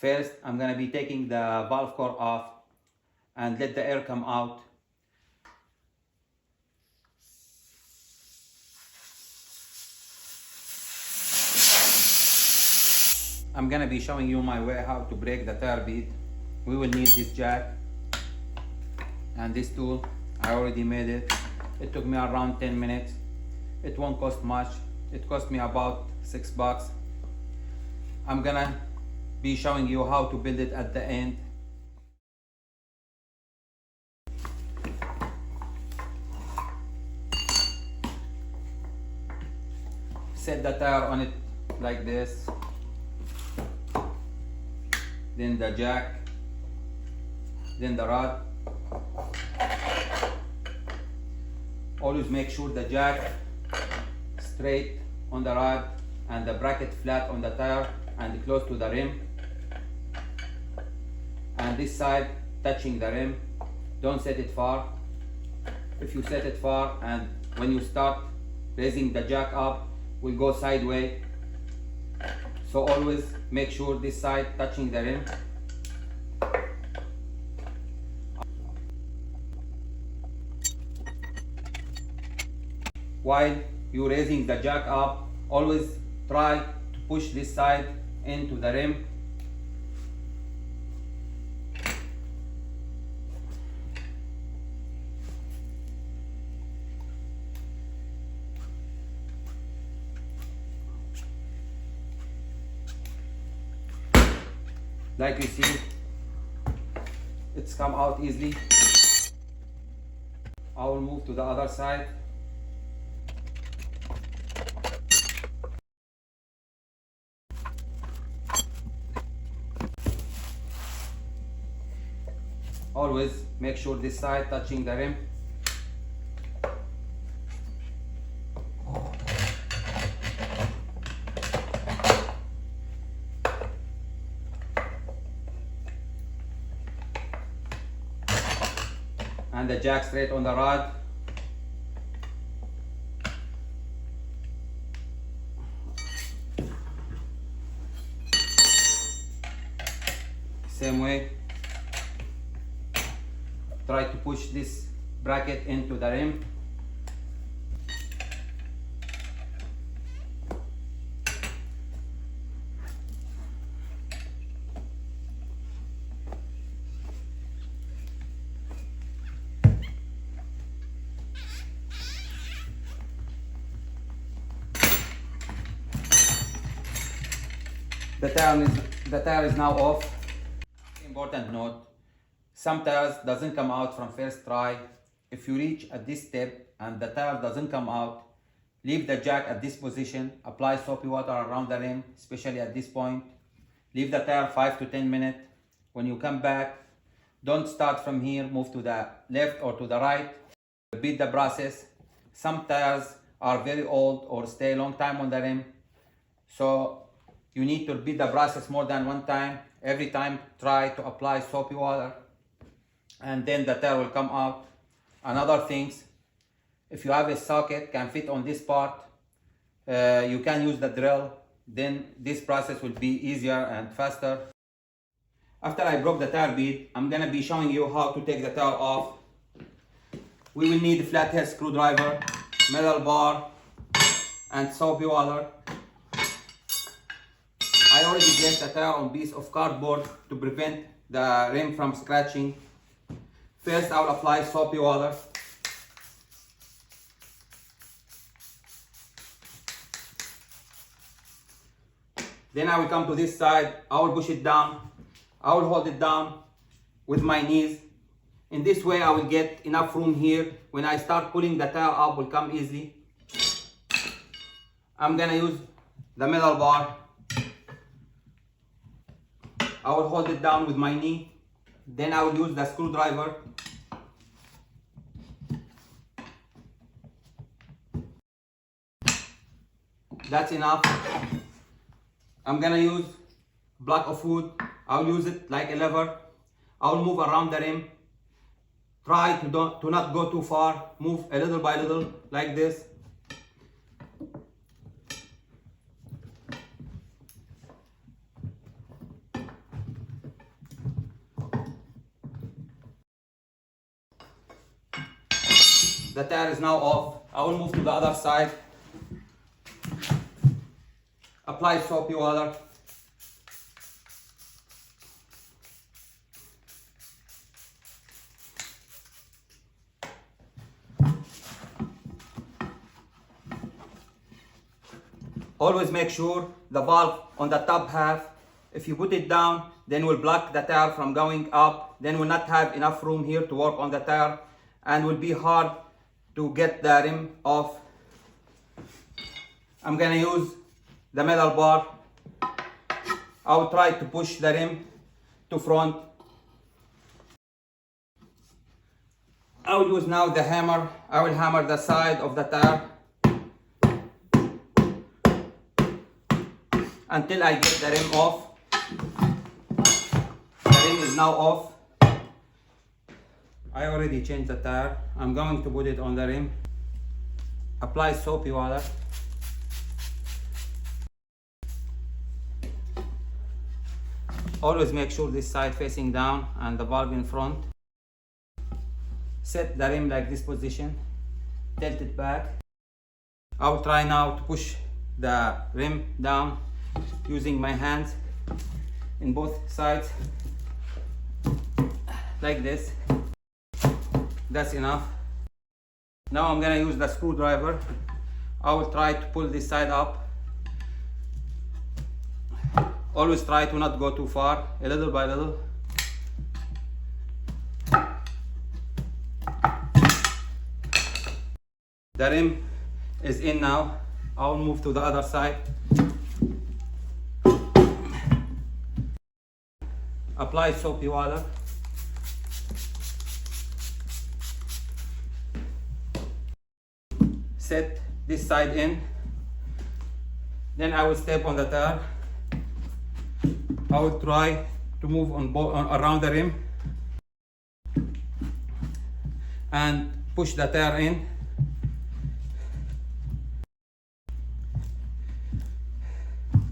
First, I'm gonna be taking the valve core off and let the air come out. I'm gonna be showing you my way how to break the tire bead. We will need this jack and this tool. I already made it. It took me around 10 minutes. It won't cost much. It cost me about $6. I'm gonna be showing you how to build it at the end. Set the tire on it like this. Then the jack. Then the rod. Always make sure the jack straight on the rod and the bracket flat on the tire and close to the rim. And this side touching the rim. Don't set it far. If you set it far and when you start raising the jack up, will go sideways. So always make sure this side touching the rim. While you're raising the jack up, always try to push this side into the rim. Like you see, it's come out easily. I will move to the other side. Always make sure this side touching the rim. And the jack straight on the rod. Same way. Try to push this bracket into the rim. The tire is now off. Important note, some tires doesn't come out from first try. If you reach at this step and the tire doesn't come out, leave the jack at this position, apply soapy water around the rim, especially at this point. Leave the tire 5 to 10 minutes. When you come back, don't start from here, move to the left or to the right. Repeat the process. Some tires are very old or stay a long time on the rim. So you need to repeat the process more than one time. Every time try to apply soapy water and then the tire will come out. Another things, if you have a socket can fit on this part, you can use the drill. Then this process will be easier and faster. After I broke the tire bead, I'm gonna be showing you how to take the tire off. We will need a flathead screwdriver, metal bar, and soapy water. I already placed the tire on a piece of cardboard to prevent the rim from scratching. First, I will apply soapy water. Then I will come to this side. I will push it down. I will hold it down with my knees. In this way, I will get enough room here. When I start pulling the tire up, will come easily. I'm gonna use the metal bar. I will hold it down with my knee. Then I will use the screwdriver. That's enough. I'm gonna use a block of wood. I will use it like a lever. I will move around the rim. Try to not go too far. Move a little by little like this. The tire is now off. I will move to the other side. Apply soapy water. Always make sure the valve on the top half, if you put it down, then will block the tire from going up, then will not have enough room here to work on the tire, and will be hard to get the rim off. I'm gonna use the metal bar. I will try to push the rim to front. I will use now the hammer. I will hammer the side of the tire until I get the rim off. The rim is now off. I already changed the tire. I'm going to put it on the rim. Apply soapy water. Always make sure this side facing down and the valve in front. Set the rim like this position. Tilt it back. I will try now to push the rim down using my hands in both sides like this. That's enough. Now I'm gonna use the screwdriver. I will try to pull this side up. Always try to not go too far, a little by little. The rim is in now. I will move to the other side. Apply soapy water. Set this side in. Then I will step on the tire. I will try to move around the rim and push the tire in.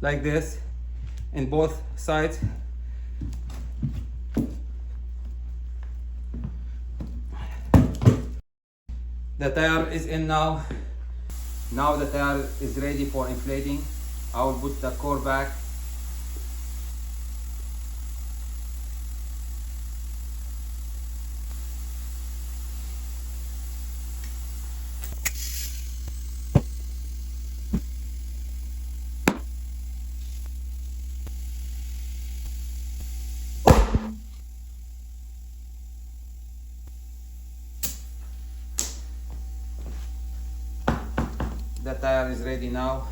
Like this in both sides. The tire is in now. Now the tire is ready for inflating. I will put the core back. The tire is ready now.